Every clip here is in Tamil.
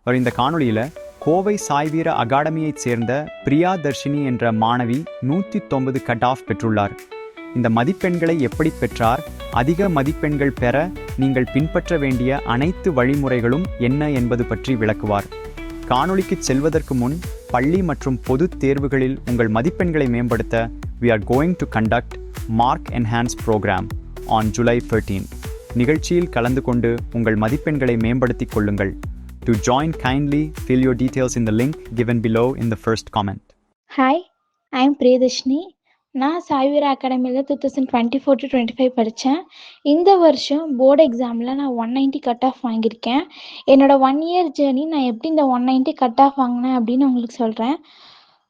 இந்த காணொளியில் கோவை சாய்வீர அகாடமியைச் சேர்ந்த பிரியா தர்ஷினி என்ற மாணவி 190 கட் ஆஃப் பெற்றுள்ளார். இந்த மதிப்பெண்களை எப்படி பெற்றார், அதிக மதிப்பெண்கள் பெற நீங்கள் பின்பற்ற வேண்டிய அனைத்து வழிமுறைகளும் என்ன என்பது பற்றி விளக்குவார். காணொளிக்கு செல்வதற்கு முன் பள்ளி மற்றும் பொது தேர்வுகளில் உங்கள் மதிப்பெண்களை மேம்படுத்த we are going to conduct Mark Enhance program on July 13. நிகழ்ச்சியில் கலந்து கொண்டு உங்கள் மதிப்பெண்களை மேம்படுத்திக் கொள்ளுங்கள். To join, kindly fill your details in the link given below in the first comment. Hi, I am Priyadashni. நான் சாய்வீரா அகாடமியில் 2024-25 படித்தேன். இந்த வருஷம் போர்டு எக்ஸாமில் நான் 190 கட் ஆஃப் வாங்கியிருக்கேன். என்னோட 1 இயர் ஜேர்னி நான் எப்படி இந்த 190 கட் ஆஃப் வாங்கினேன் அப்படின்னு உங்களுக்கு சொல்கிறேன்.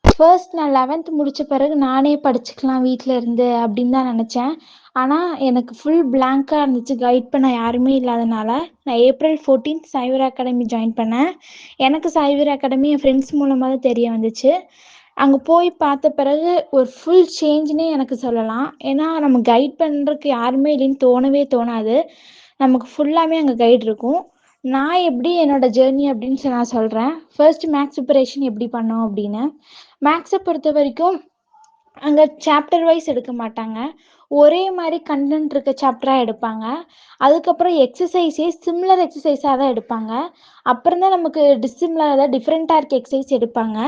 ஃபர்ஸ்ட் நான் 11th முடித்த பிறகு நானே படிச்சுக்கலாம் வீட்டில் இருந்து அப்படின்னு தான் நினச்சேன். ஆனால் எனக்கு ஃபுல் பிளாங்காக இருந்துச்சு, கைட் பண்ண யாருமே இல்லாதனால நான் April 14 சாய்வீரா அகாடமி ஜாயின் பண்ணேன். எனக்கு சாய்வீரா அகாடமி என் ஃப்ரெண்ட்ஸ் மூலமாக தான் தெரிய வந்துச்சு. அங்கே போய் பார்த்த பிறகு ஒரு ஃபுல் சேஞ்சுன்னே எனக்கு சொல்லலாம். ஏன்னா நம்ம கைட் பண்ணுறதுக்கு யாருமே இல்லைன்னு தோணவே தோணாது. நமக்கு ஃபுல்லாமே அங்கே கைட் இருக்கும். நான் எப்படி என்னோட ஜேர்னி அப்படின்னு நான் சொல்கிறேன். ஃபர்ஸ்ட் மேக்ஸ் ப்ரிப்பரேஷன் எப்படி பண்ணோம் அப்படின்னு. மேக்ஸை பொறுத்த வரைக்கும் அங்கே சாப்டர் வைஸ் எடுக்க மாட்டாங்க, ஒரே மாதிரி கண்டென்ட் இருக்க சாப்டராக எடுப்பாங்க. அதுக்கப்புறம் எக்ஸசைஸே சிமிலர் எக்ஸசைஸாக தான் எடுப்பாங்க. அப்புறம் தான் நமக்கு டிசிமிலராக டிஃப்ரெண்ட்டாக இருக்க எக்ஸசைஸ் எடுப்பாங்க.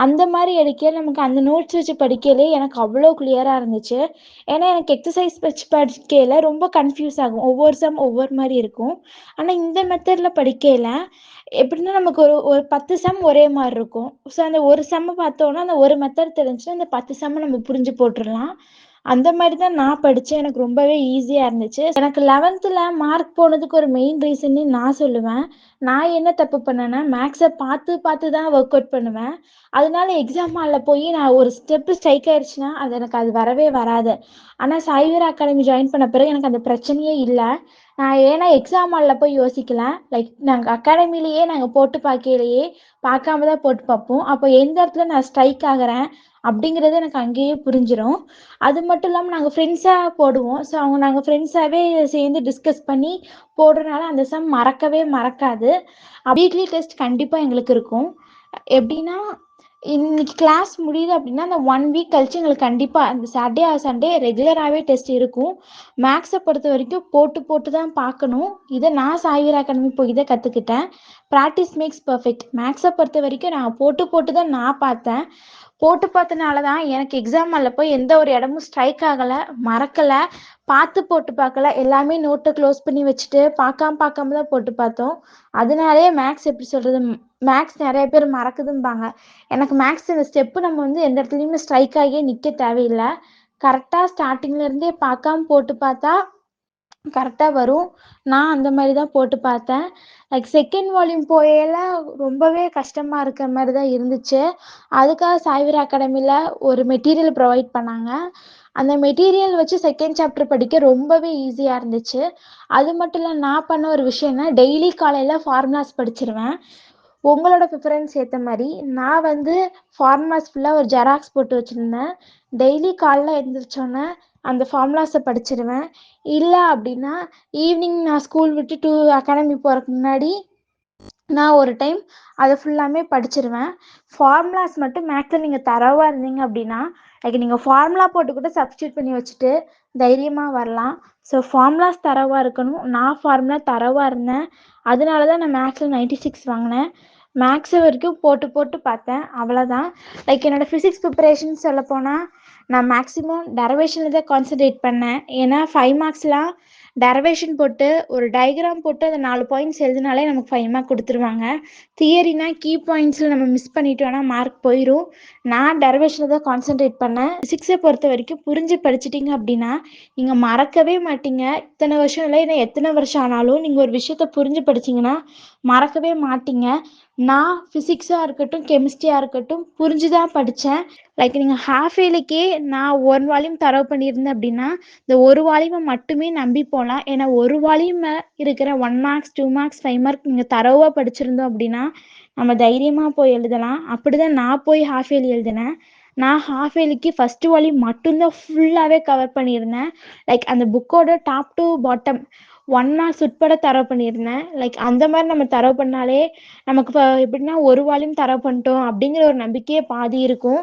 அந்த மாதிரி எடுக்க நமக்கு அந்த நோட்ஸ் வச்சு படிக்கலே எனக்கு அவ்வளோ கிளியராக இருந்துச்சு. ஏன்னா எனக்கு எக்ஸசைஸ் வச்சு படிக்கையில் ரொம்ப கன்ஃபியூஸ் ஆகும், ஒவ்வொரு சம் ஒவ்வொரு மாதிரி இருக்கும். ஆனால் இந்த மெத்தடில் படிக்கையில் எப்படின்னா நமக்கு ஒரு 10 சம் ஒரே மாதிரி இருக்கும். ஸோ அந்த ஒரு சம்மை பார்த்தோன்னா அந்த ஒரு மெத்தட் தெரிஞ்சுன்னா அந்த 10 சம்மை நம்ம புரிஞ்சு போட்டுடலாம். அந்த மாதிரி தான் நான் படித்தேன். எனக்கு ரொம்பவே ஈஸியாக இருந்துச்சு. எனக்கு 11th மார்க் போனதுக்கு ஒரு மெயின் ரீசன்னு நான் சொல்லுவேன். நான் என்ன தப்பு பண்ணேன்னா மேக்ஸை பார்த்து தான் ஒர்க் அவுட் பண்ணுவேன். அதனால எக்ஸாம் ஹாலில் போய் நான் ஒரு ஸ்டெப்பு ஸ்ட்ரைக் ஆயிடுச்சுன்னா அது வரவே வராது. ஆனால் சாய்வீரா அகாடமி ஜாயின் பண்ண பிறகு எனக்கு அந்த பிரச்சனையே இல்லை. நான் ஏன்னா எக்ஸாம் ஹாலில் போய் யோசிக்கல, லைக் நாங்கள் அகாடமிலேயே நாங்கள் போட்டு பார்க்காம தான் போட்டு பார்ப்போம். அப்போ எந்த இடத்துல நான் ஸ்ட்ரைக் ஆகிறேன் அப்படிங்கிறது எனக்கு அங்கேயே புரிஞ்சிடும். அது மட்டும் இல்லாமல் நாங்கள் ஃப்ரெண்ட்ஸாக போடுவோம். ஸோ நாங்கள் ஃப்ரெண்ட்ஸாகவே சேர்ந்து டிஸ்கஸ் பண்ணி போடுறதுனால அந்த சம் மறக்கவே மறக்காது. வீக்லி டெஸ்ட் கண்டிப்பாக எங்களுக்கு இருக்கும். எப்படின்னா இன்னைக்கு கிளாஸ் முடியுது அப்படின்னா அந்த 1 வீக் கழிச்சு எங்களுக்கு கண்டிப்பாக அந்த சாட்டர்டே ஆர் சண்டே ரெகுலராகவே டெஸ்ட் இருக்கும். மேக்ஸை பொறுத்த வரைக்கும் போட்டு தான் பார்க்கணும். இதை நான் சாய்வீரா அகாடமி போய் தான் கற்றுக்கிட்டேன். Practice makes perfect. மேக்ஸை பொறுத்த வரைக்கும் நான் போட்டு தான் நான் பார்த்தேன். போட்டு பார்த்தனால தான் எனக்கு எக்ஸாம் ஹாலில் போய் எந்த ஒரு இடமும் ஸ்ட்ரைக் ஆகலை, மறக்கலை. போட்டு பார்க்கல, எல்லாமே நோட்டை க்ளோஸ் பண்ணி வச்சுட்டு பார்க்காம தான் போட்டு பார்த்தோம். அதனாலே மேக்ஸ் எப்படி சொல்கிறது, மேக்ஸ் நிறைய பேர் மறக்குதும்பாங்க. எனக்கு மேக்ஸ் இந்த ஸ்டெப்பு நம்ம எந்த இடத்துலையுமே ஸ்ட்ரைக் ஆகியே நிற்க தேவையில்லை. கரெக்டாக ஸ்டார்டிங்லேருந்தே பார்க்காம போட்டு பார்த்தா கரெக்டாக வரும். நான் அந்த மாதிரி தான் போட்டு பார்த்தேன். லைக் செகண்ட் வால்யூம் போயல ரொம்பவே கஷ்டமாக இருக்கிற மாதிரி தான் இருந்துச்சு. அதுக்காக சாய்வீரா அகாடமியில் ஒரு மெட்டீரியல் ப்ரொவைட் பண்ணாங்க. அந்த மெட்டீரியல் வச்சு செகண்ட் சாப்டர் படிக்க ரொம்பவே ஈஸியாக இருந்துச்சு. அது மட்டும் இல்லை, நான் பண்ண ஒரு விஷயம்னா டெய்லி காலையில் ஃபார்முலாஸ் படிச்சிருவேன். உங்களோட ப்ரிஃபரன்ஸ் ஏற்ற மாதிரி நான் ஃபார்முலாஸ் ஃபுல்லாக ஒரு ஜெராக்ஸ் போட்டு வச்சுருந்தேன். டெய்லி காலைல எழுந்திரிச்சோன்னே அந்த ஃபார்முலாஸை படிச்சிருவேன். இல்லை அப்படின்னா ஈவினிங் நான் ஸ்கூல் விட்டு அகாடமி போகிறதுக்கு முன்னாடி நான் ஒரு டைம் அதை ஃபுல்லாமே படிச்சிருவேன். ஃபார்முலாஸ் மட்டும் மேக்ஸில் நீங்கள் தரவாக இருந்தீங்க அப்படின்னா லைக் நீங்கள் ஃபார்முலா போட்டு கூட சப்ஸ்டியூட் பண்ணி வச்சுட்டு தைரியமாக வரலாம். ஸோ ஃபார்முலாஸ் தரவாக இருக்கணும். நான் ஃபார்முலா தரவாக இருந்தேன். அதனால தான் நான் மேக்ஸில் 96 வாங்கினேன். மேக்ஸு வரைக்கும் போட்டு பார்த்தேன், அவ்வளோதான். லைக் என்னோடய ஃபிசிக்ஸ் ப்ரிப்பரேஷன் சொல்லப்போனால் நான் மேக்ஸிமம் டெரிவேஷனில் தான் கான்சன்ட்ரேட் பண்ணேன். ஏன்னா 5 மார்க்ஸ்லாம் டெரிவேஷன் போட்டு ஒரு டயக்ராம் போட்டு அதை 4 பாயிண்ட்ஸ் எழுதினாலே நமக்கு 5 மார்க் கொடுத்துருவாங்க. தியரினா கீ பாயிண்ட்ஸில் நம்ம மிஸ் பண்ணிட்டோன்னா மார்க் போயிடும். நான் டெரிவேஷனில் தான் கான்சன்ட்ரேட் பண்ணேன். ஃபிசிக்ஸை பொறுத்த வரைக்கும் புரிஞ்சு படிச்சிட்டிங்க அப்படின்னா நீங்கள் மறக்கவே மாட்டீங்க. இத்தனை வருஷம் இல்லை, ஏன்னா எத்தனை வருஷம் ஆனாலும் நீங்கள் ஒரு விஷயத்த புரிஞ்சு படிச்சிங்கன்னா மறக்கவே மாட்டீங்க. நான் ஃபிசிக்ஸாக இருக்கட்டும் கெமிஸ்ட்ரியாக இருக்கட்டும் புரிஞ்சு தான் படித்தேன். லைக் நீங்கள் ஹாஃப் இயர்லிக்கே நான் 1 வால்யூம் தரவு பண்ணியிருந்தேன் அப்படின்னா இந்த ஒரு வால்யூமை மட்டுமே நம்பி போகலாம். ஏன்னா ஒரு வால்யூம் இருக்கிற 1 மார்க்ஸ் 2 மார்க்ஸ் 5 மார்க் நீங்கள் தரவாக படிச்சிருந்தோம் அப்படின்னா நம்ம தைரியமாக போய் எழுதலாம். அப்படி தான் நான் போய் ஹாஃப் இயர்லி எழுதினேன். நான் ஹாஃப் இயர்லிக்கு ஃபஸ்ட்டு வால்யூம் மட்டும்தான் ஃபுல்லாகவே கவர் பண்ணியிருந்தேன். லைக் அந்த புக்கோட டாப் டு பாட்டம் 1 மார்க்ஸ் உட்பட தரவு பண்ணியிருந்தேன். லைக் அந்த மாதிரி நம்ம தரவு பண்ணாலே நமக்கு இப்போ எப்படின்னா ஒரு வால்யூம் தரவு பண்ணிட்டோம் அப்படிங்கிற ஒரு நம்பிக்கையே பாதி இருக்கும்.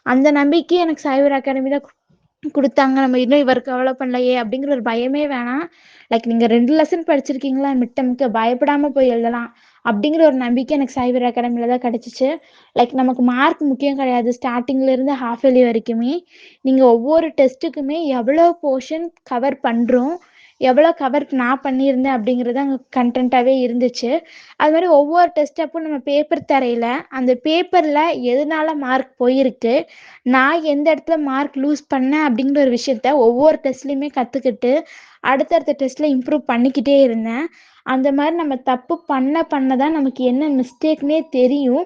அந்த நம்பிக்கை எனக்கு சைபர் அகாடமி தான் குடுத்தாங்க. நம்ம இன்னும் இவர் கவலை பண்ணலையே அப்படிங்கிற ஒரு பயமே வேணாம். லைக் நீங்க 2 லெசன் படிச்சிருக்கீங்களா மிட்டம்க்கு பயப்படாம போய் எழுதலாம். அப்படிங்கிற ஒரு நம்பிக்கை எனக்கு சைபர் அகாடமில தான் கிடைச்சுச்சு. லைக் நமக்கு மார்க் முக்கியம் கிடையாது. ஸ்டார்ட்டிங்ல இருந்து ஹால்ஃப் இயர்லி வரைக்குமே. நீங்க ஒவ்வொரு டெஸ்ட்டுக்குமே எவ்வளோ போர்ஷன் கவர் பண்றோம், எவ்வளோ கவர் நான் பண்ணியிருந்தேன் அப்படிங்கிறது அங்க கன்டென்ட்டாவே இருந்துச்சு. அது மாதிரி ஒவ்வொரு டெஸ்ட் அப்போ நம்ம பேப்பர் தரையில அந்த பேப்பர்ல எதனால மார்க் போயிருக்கு, நான் எந்த இடத்துல மார்க் லூஸ் பண்ணேன் அப்படிங்கிற ஒரு விஷயத்த ஒவ்வொரு டெஸ்ட்லையுமே கற்றுக்கிட்டு அடுத்தடுத்த டெஸ்ட்டில் இம்ப்ரூவ் பண்ணிக்கிட்டே இருந்தேன். அந்த மாதிரி நம்ம தப்பு பண்ண தான் நமக்கு என்ன மிஸ்டேக்னே தெரியும்.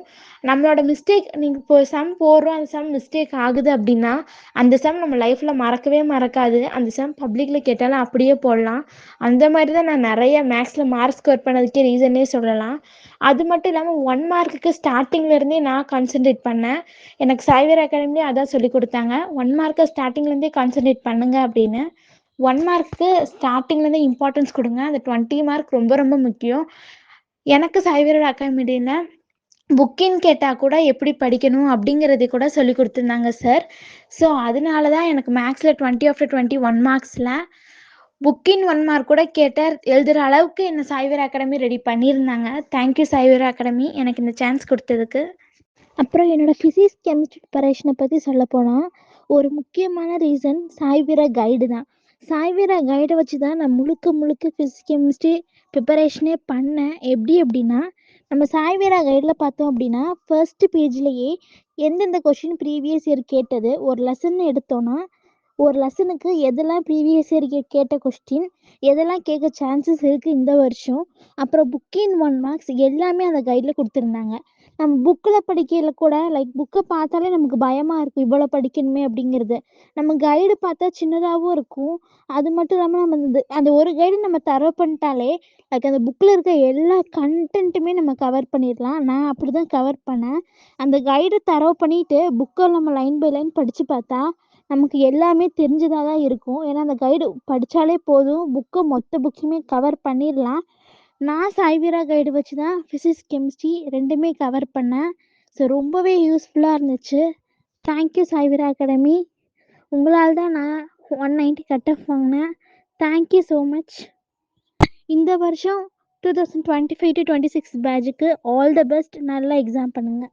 நம்மளோட மிஸ்டேக் நீங்கள் இப்போ சம் போடுறோம், அந்த சம் மிஸ்டேக் ஆகுது அப்படின்னா அந்த சம் நம்ம லைஃப்பில் மறக்கவே மறக்காது. அந்த சம் பப்ளிக்கில் கேட்டாலும் அப்படியே போடலாம். அந்த மாதிரி தான் நான் நிறைய மேக்ஸில் மார்க் ஸ்கோர் பண்ணதுக்கே ரீசனே சொல்லலாம். அது மட்டும் இல்லாமல் 1 மார்க்குக்கு ஸ்டார்டிங்லேருந்தே நான் கான்சென்ட்ரேட் பண்ணேன். எனக்கு சைபர் அகாடமிலே அதான் சொல்லி கொடுத்தாங்க. 1 மார்க்கை ஸ்டார்டிங்லேருந்தே கான்சென்ட்ரேட் பண்ணுங்க அப்படின்னு. 1 மார்க்கு ஸ்டார்டிங்லேருந்தே இம்பார்ட்டன்ஸ் கொடுங்க. அந்த 20 மார்க் ரொம்ப ரொம்ப முக்கியம். எனக்கு சைபர் அகாடமியில புக்கின் கேட்டால் கூட எப்படி படிக்கணும் அப்படிங்கிறதை கூட சொல்லி கொடுத்துருந்தாங்க சார். ஸோ அதனால தான் எனக்கு மேக்ஸில் 20 ஆஃப்டர் 20 1 மார்க்ஸில் புக்கின் 1 மார்க் கூட கேட்டால் எழுதுகிற அளவுக்கு என்னை சைபர் அகாடமி ரெடி பண்ணியிருந்தாங்க. தேங்க்யூ சைபர் அகாடமி எனக்கு இந்த சான்ஸ் கொடுத்ததுக்கு. அப்புறம் என்னோட ஃபிசிக்ஸ் கெமிஸ்ட்ரி ப்ரிப்பரேஷனை பற்றி சொல்லப்போனால் ஒரு முக்கியமான ரீசன் சாய்வீரா கைடு தான். சாய்வீரா கைடை வச்சு தான் நான் முழுக்க ஃபிசிக்ஸ் கெமிஸ்ட்ரி ப்ரிப்பரேஷனே பண்ணேன். எப்படின்னா நம்ம சாய்வீரா கைடில் பார்த்தோம் அப்படின்னா ஃபர்ஸ்ட் பேஜ்லேயே எந்தெந்த கொஷின் ப்ரீவியஸ் இயர் கேட்டது ஒரு லெசன் எடுத்தோன்னா ஒரு லெசனுக்கு எதெல்லாம் ப்ரீவியஸ் இயர் கேட்ட கொஸ்டின் எதெல்லாம் கேட்க சான்சஸ் இருக்குது இந்த வருஷம், அப்புறம் புக்கின் 1 மார்க்ஸ் எல்லாமே அந்த கைடில் கொடுத்துருந்தாங்க. நம்ம புக்கில் படிக்கையில் கூட லைக் புக்கை பார்த்தாலே நமக்கு பயமாக இருக்கும் இவ்வளோ படிக்கணுமே அப்படிங்கிறது. நம்ம கைடு பார்த்தா சின்னதாகவும் இருக்கும். அது மட்டும் இல்லாமல் நம்ம அந்த ஒரு கைடு நம்ம தரவு பண்ணிட்டாலே லைக் அந்த புக்கில் இருக்க எல்லா கண்டென்ட்டுமே நம்ம கவர் பண்ணிடலாம். நான் அப்படி தான் கவர் பண்ணேன். அந்த கைடை தரவு பண்ணிவிட்டு புக்கை நம்ம லைன் பை லைன் படித்து பார்த்தா நமக்கு எல்லாமே தெரிஞ்சதாக தான் இருக்கும். ஏன்னா அந்த கைடு படித்தாலே போதும், மொத்த புக்கையுமே கவர் பண்ணிடலாம். நான் சாய்வீரா கைடு வச்சு தான் ஃபிசிக்ஸ் கெமிஸ்ட்ரி 2மே கவர் பண்ணேன். ஸோ ரொம்பவே யூஸ்ஃபுல்லாக இருந்துச்சு. Thank you Saiveera academy. உங்களால் தான் நான் 190 கட் ஆஃப் வாங்கினேன். Thank you so much. இந்த வருஷம் 2025 to 26 பேட்சுக்கு ஆல் த பெஸ்ட். நல்லா எக்ஸாம் பண்ணுங்கள்.